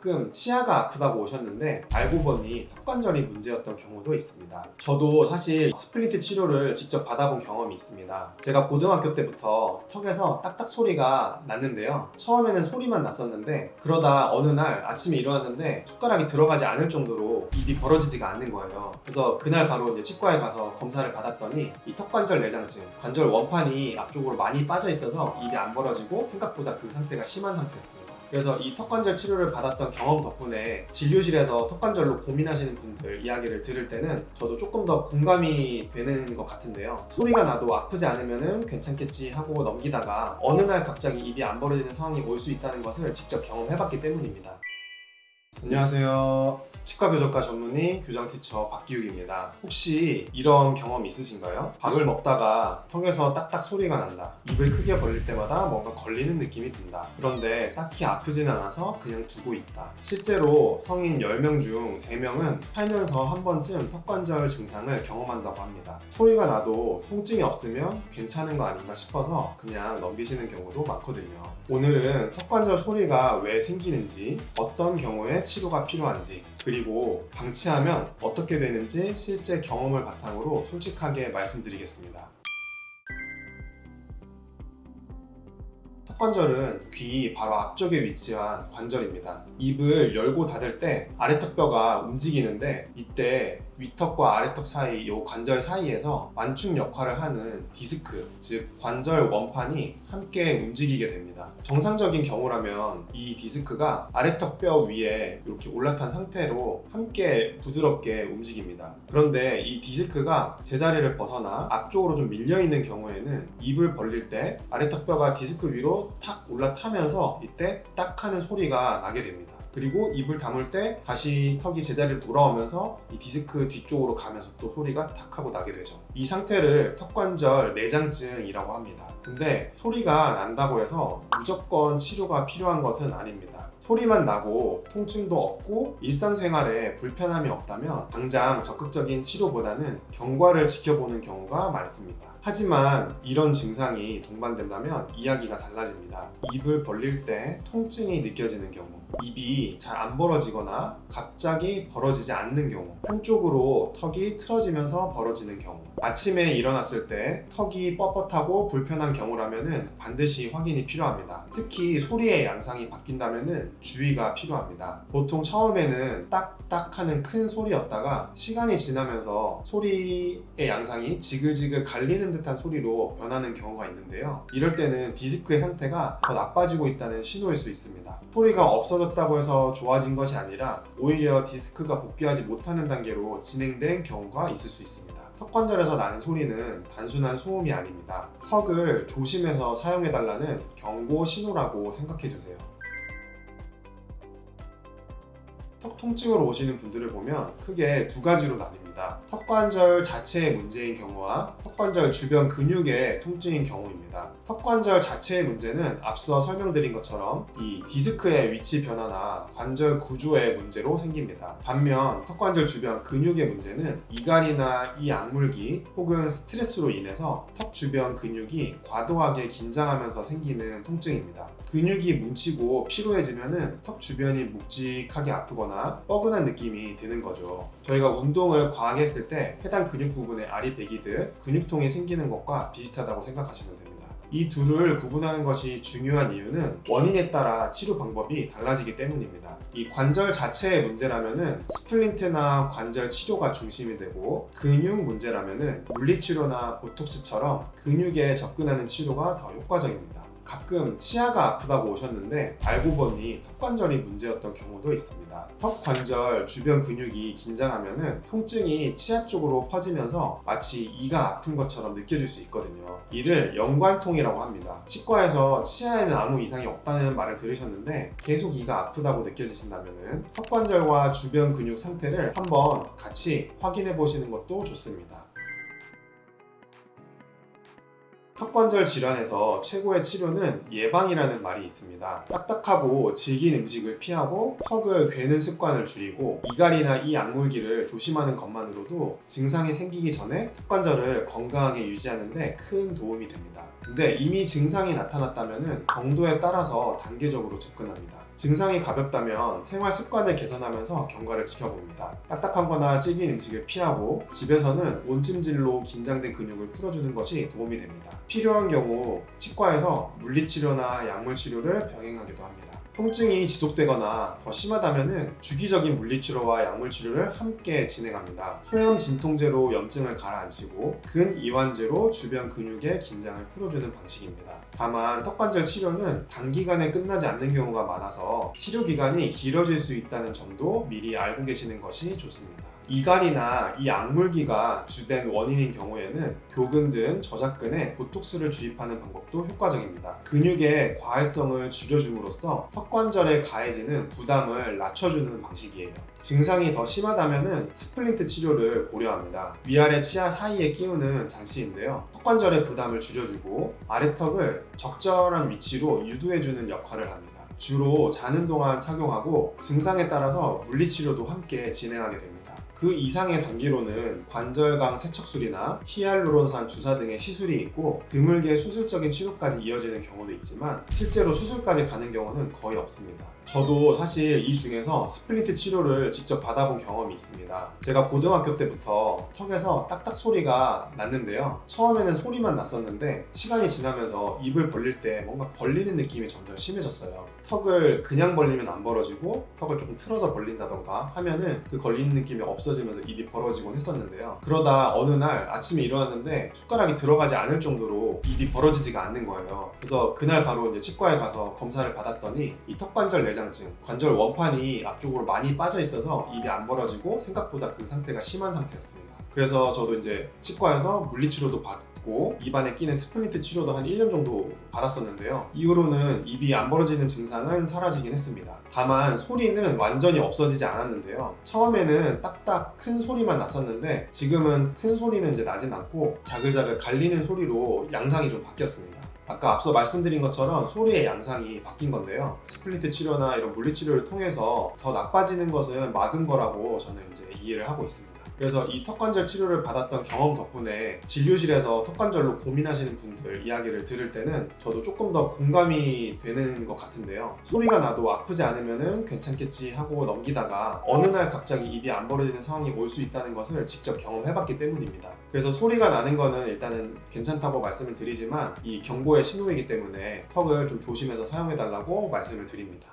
가끔 치아가 아프다고 오셨는데 알고 보니 턱관절이 문제였던 경우도 있습니다. 저도 사실 스플린트 치료를 직접 받아본 경험이 있습니다. 제가 고등학교 때부터 턱에서 딱딱 소리가 났는데요. 처음에는 소리만 났었는데 그러다 어느 날 아침에 일어났는데 숟가락이 들어가지 않을 정도로 입이 벌어지지가 않는 거예요. 그래서 그날 바로 이제 치과에 가서 검사를 받았더니 이 턱관절 내장증, 관절 원판이 앞쪽으로 많이 빠져 있어서 입이 안 벌어지고 생각보다 그 상태가 심한 상태였습니다. 그래서 이 턱관절 치료를 받았던 경험 덕분에 진료실에서 턱관절로 고민하시는 분들 이야기를 들을 때는 저도 조금 더 공감이 되는 것 같은데요. 소리가 나도 아프지 않으면 괜찮겠지 하고 넘기다가 어느 날 갑자기 입이 안 벌어지는 상황이 올 수 있다는 것을 직접 경험해봤기 때문입니다. 안녕하세요. 치과교정과 전문의 교정티처 박기욱입니다. 혹시 이런 경험 있으신가요? 밥을 먹다가 턱에서 딱딱 소리가 난다. 입을 크게 벌릴 때마다 뭔가 걸리는 느낌이 든다. 그런데 딱히 아프진 않아서 그냥 두고 있다. 실제로 성인 10명 중 3명은 살면서 한 번쯤 턱관절 증상을 경험한다고 합니다. 소리가 나도 통증이 없으면 괜찮은 거 아닌가 싶어서 그냥 넘기시는 경우도 많거든요. 오늘은 턱관절 소리가 왜 생기는지, 어떤 경우에 치료가 필요한지, 그리고 방치하면 어떻게 되는지 실제 경험을 바탕으로 솔직하게 말씀드리겠습니다. 턱관절은 귀 바로 앞쪽에 위치한 관절입니다. 입을 열고 닫을 때 아래턱뼈가 움직이는데 이때 위턱과 아래턱 사이 이 관절 사이에서 완충 역할을 하는 디스크, 즉 관절 원판이 함께 움직이게 됩니다. 정상적인 경우라면 이 디스크가 아래턱뼈 위에 이렇게 올라탄 상태로 함께 부드럽게 움직입니다. 그런데 이 디스크가 제자리를 벗어나 앞쪽으로 좀 밀려있는 경우에는 입을 벌릴 때 아래턱뼈가 디스크 위로 탁 올라타면서 이때 딱 하는 소리가 나게 됩니다. 그리고 입을 다물 때 다시 턱이 제자리로 돌아오면서 이 디스크 뒤쪽으로 가면서 또 소리가 탁 하고 나게 되죠. 이 상태를 턱관절 내장증이라고 합니다. 근데 소리가 난다고 해서 무조건 치료가 필요한 것은 아닙니다. 소리만 나고 통증도 없고 일상생활에 불편함이 없다면 당장 적극적인 치료보다는 경과를 지켜보는 경우가 많습니다. 하지만 이런 증상이 동반된다면 이야기가 달라집니다. 입을 벌릴 때 통증이 느껴지는 경우, 입이 잘 안 벌어지거나 갑자기 벌어지지 않는 경우, 한쪽으로 턱이 틀어지면서 벌어지는 경우, 아침에 일어났을 때 턱이 뻣뻣하고 불편한 경우라면 반드시 확인이 필요합니다. 특히 소리의 양상이 바뀐다면 주의가 필요합니다. 보통 처음에는 딱딱 하는 큰 소리였다가 시간이 지나면서 소리의 양상이 지글지글 갈리는 듯한 소리로 변하는 경우가 있는데요. 이럴 때는 디스크의 상태가 더 나빠지고 있다는 신호일 수 있습니다. 소리가 없어졌다고 해서 좋아진 것이 아니라 오히려 디스크가 복귀하지 못하는 단계로 진행된 경우가 있을 수 있습니다. 턱관절에서 나는 소리는 단순한 소음이 아닙니다. 턱을 조심해서 사용해달라는 경고 신호라고 생각해주세요. 턱 통증으로 오시는 분들을 보면 크게 두 가지로 나뉩니다. 턱관절 자체의 문제인 경우와 턱관절 주변 근육의 통증인 경우입니다. 턱관절 자체의 문제는 앞서 설명드린 것처럼 이 디스크의 위치 변화나 관절 구조의 문제로 생깁니다. 반면 턱관절 주변 근육의 문제는 이갈이나 이 악물기 혹은 스트레스로 인해서 턱 주변 근육이 과도하게 긴장하면서 생기는 통증입니다. 근육이 뭉치고 피로해지면 턱 주변이 묵직하게 아프거나 뻐근한 느낌이 드는 거죠. 저희가 운동을 과하게 했을 때 해당 근육 부분에 알이 배기듯 근육통이 생기는 것과 비슷하다고 생각하시면 됩니다. 이 둘을 구분하는 것이 중요한 이유는 원인에 따라 치료 방법이 달라지기 때문입니다. 이 관절 자체의 문제라면 스플린트나 관절 치료가 중심이 되고, 근육 문제라면 물리치료나 보톡스처럼 근육에 접근하는 치료가 더 효과적입니다. 가끔 치아가 아프다고 오셨는데 알고 보니 턱관절이 문제였던 경우도 있습니다. 턱관절 주변 근육이 긴장하면 통증이 치아 쪽으로 퍼지면서 마치 이가 아픈 것처럼 느껴질 수 있거든요. 이를 연관통이라고 합니다. 치과에서 치아에는 아무 이상이 없다는 말을 들으셨는데 계속 이가 아프다고 느껴지신다면 턱관절과 주변 근육 상태를 한번 같이 확인해 보시는 것도 좋습니다. 턱관절 질환에서 최고의 치료는 예방이라는 말이 있습니다. 딱딱하고 질긴 음식을 피하고 턱을 괴는 습관을 줄이고 이갈이나 이 악물기를 조심하는 것만으로도 증상이 생기기 전에 턱관절을 건강하게 유지하는 데 큰 도움이 됩니다. 근데 이미 증상이 나타났다면 정도에 따라서 단계적으로 접근합니다. 증상이 가볍다면 생활 습관을 개선하면서 경과를 지켜봅니다. 딱딱하거나 질긴 음식을 피하고 집에서는 온찜질로 긴장된 근육을 풀어주는 것이 도움이 됩니다. 필요한 경우 치과에서 물리치료나 약물치료를 병행하기도 합니다. 통증이 지속되거나 더 심하다면 주기적인 물리치료와 약물치료를 함께 진행합니다. 소염 진통제로 염증을 가라앉히고 근이완제로 주변 근육의 긴장을 풀어주는 방식입니다. 다만 턱관절 치료는 단기간에 끝나지 않는 경우가 많아서 치료 기간이 길어질 수 있다는 점도 미리 알고 계시는 것이 좋습니다. 이갈이나 이 악물기가 주된 원인인 경우에는 교근 등 저작근에 보톡스를 주입하는 방법도 효과적입니다. 근육의 과활성을 줄여줌으로써 턱관절에 가해지는 부담을 낮춰주는 방식이에요. 증상이 더 심하다면 스플린트 치료를 고려합니다. 위아래 치아 사이에 끼우는 장치인데요. 턱관절의 부담을 줄여주고 아래턱을 적절한 위치로 유도해주는 역할을 합니다. 주로 자는 동안 착용하고 증상에 따라서 물리치료도 함께 진행하게 됩니다. 그 이상의 단계로는 관절강 세척술이나 히알루론산 주사 등의 시술이 있고 드물게 수술적인 치료까지 이어지는 경우도 있지만 실제로 수술까지 가는 경우는 거의 없습니다. 저도 사실 이 중에서 스플린트 치료를 직접 받아본 경험이 있습니다. 제가 고등학교 때부터 턱에서 딱딱 소리가 났는데요. 처음에는 소리만 났었는데 시간이 지나면서 입을 벌릴 때 뭔가 벌리는 느낌이 점점 심해졌어요. 턱을 그냥 벌리면 안 벌어지고 턱을 조금 틀어서 벌린다던가 하면은 그 걸리는 느낌이 없어지면서 입이 벌어지곤 했었는데요. 그러다 어느 날 아침에 일어났는데 숟가락이 들어가지 않을 정도로 입이 벌어지지가 않는 거예요. 그래서 그날 바로 이제 치과에 가서 검사를 받았더니 이 턱관절 내장증, 관절 원판이 앞쪽으로 많이 빠져 있어서 입이 안 벌어지고 생각보다 그 상태가 심한 상태였습니다. 그래서 저도 이제 치과에서 물리치료도 받고 입안에 끼는 스플린트 치료도 한 1년 정도 받았었는데요. 이후로는 입이 안 벌어지는 증상은 사라지긴 했습니다. 다만 소리는 완전히 없어지지 않았는데요. 처음에는 딱딱 큰 소리만 났었는데 지금은 큰 소리는 이제 나진 않고 자글자글 갈리는 소리로 양상이 좀 바뀌었습니다. 아까 앞서 말씀드린 것처럼 소리의 양상이 바뀐 건데요. 스플린트 치료나 이런 물리치료를 통해서 더 나빠지는 것은 막은 거라고 저는 이제 이해를 하고 있습니다. 그래서 이 턱관절 치료를 받았던 경험 덕분에 진료실에서 턱관절로 고민하시는 분들 이야기를 들을 때는 저도 조금 더 공감이 되는 것 같은데요. 소리가 나도 아프지 않으면 괜찮겠지 하고 넘기다가 어느 날 갑자기 입이 안 벌어지는 상황이 올 수 있다는 것을 직접 경험해봤기 때문입니다. 그래서 소리가 나는 거는 일단은 괜찮다고 말씀을 드리지만 이 경고의 신호이기 때문에 턱을 좀 조심해서 사용해달라고 말씀을 드립니다.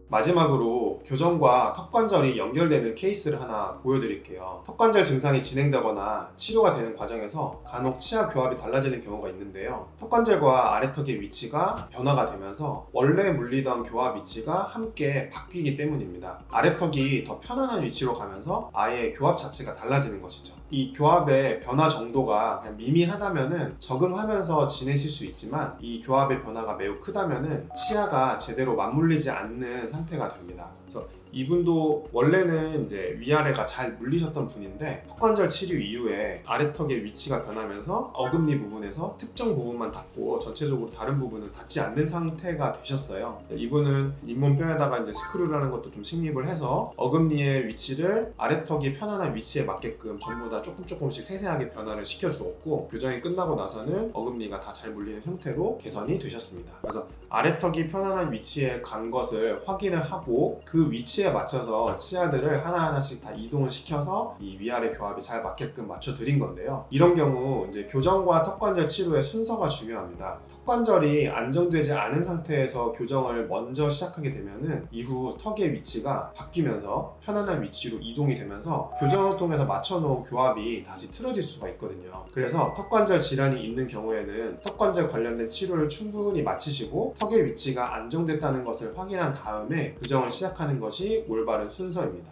마지막으로 교정과 턱관절이 연결되는 케이스를 하나 보여드릴게요. 턱관절 증상이 진행되거나 치료가 되는 과정에서 간혹 치아 교합이 달라지는 경우가 있는데요. 턱관절과 아래턱의 위치가 변화가 되면서 원래 물리던 교합 위치가 함께 바뀌기 때문입니다. 아래턱이 더 편안한 위치로 가면서 아예 교합 자체가 달라지는 것이죠. 이 교합의 변화 정도가 그냥 미미하다면 적응하면서 지내실 수 있지만 이 교합의 변화가 매우 크다면 치아가 제대로 맞물리지 않는 상태가 됩니다. 그래서 이분도 원래는 이제 위아래가 잘 물리셨던 분인데 턱관절 치료 이후에 아래턱의 위치가 변하면서 어금니 부분에서 특정 부분만 닿고 전체적으로 다른 부분은 닿지 않는 상태가 되셨어요. 이분은 잇몸 뼈에다가 이제 스크류라는 것도 좀 식립을 해서 어금니의 위치를 아래턱이 편안한 위치에 맞게끔 전부 다 조금씩 세세하게 변화를 시켜주었고 교정이 끝나고 나서는 어금니가 다 잘 물리는 형태로 개선이 되셨습니다. 그래서 아래턱이 편안한 위치에 간 것을 확인을 하고 그 위치에 맞춰서 치아들을 하나하나씩 다 이동을 시켜서 이 위아래 교합이 잘 맞게끔 맞춰 드린 건데요. 이런 경우 이제 교정과 턱관절 치료의 순서가 중요합니다. 턱관절이 안정되지 않은 상태에서 교정을 먼저 시작하게 되면은 이후 턱의 위치가 바뀌면서 편안한 위치로 이동이 되면서 교정을 통해서 맞춰놓은 교합이 다시 틀어질 수가 있거든요. 그래서 턱관절 질환이 있는 경우에는 턱관절 관련된 치료를 충분히 마치시고 턱의 위치가 안정됐다는 것을 확인한 다음에 교정을 시작하는 것이 올바른 순서입니다.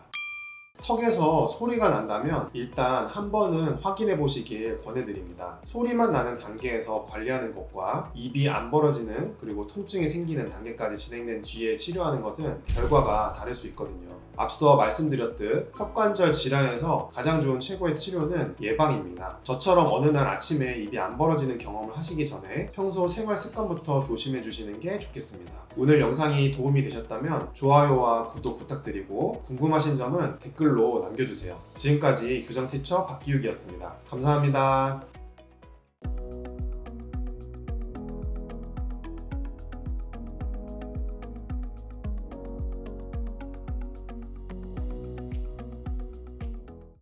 턱에서 소리가 난다면 일단 한 번은 확인해 보시길 권해드립니다. 소리만 나는 단계에서 관리하는 것과 입이 안 벌어지는 그리고 통증이 생기는 단계까지 진행된 뒤에 치료하는 것은 결과가 다를 수 있거든요. 앞서 말씀드렸듯 턱관절 질환에서 가장 좋은 최고의 치료는 예방입니다. 저처럼 어느 날 아침에 입이 안 벌어지는 경험을 하시기 전에 평소 생활 습관부터 조심해 주시는 게 좋겠습니다. 오늘 영상이 도움이 되셨다면 좋아요와 구독 부탁드리고 궁금하신 점은 댓글로 남겨주세요. 지금까지 교정티처 박기욱이었습니다. 감사합니다.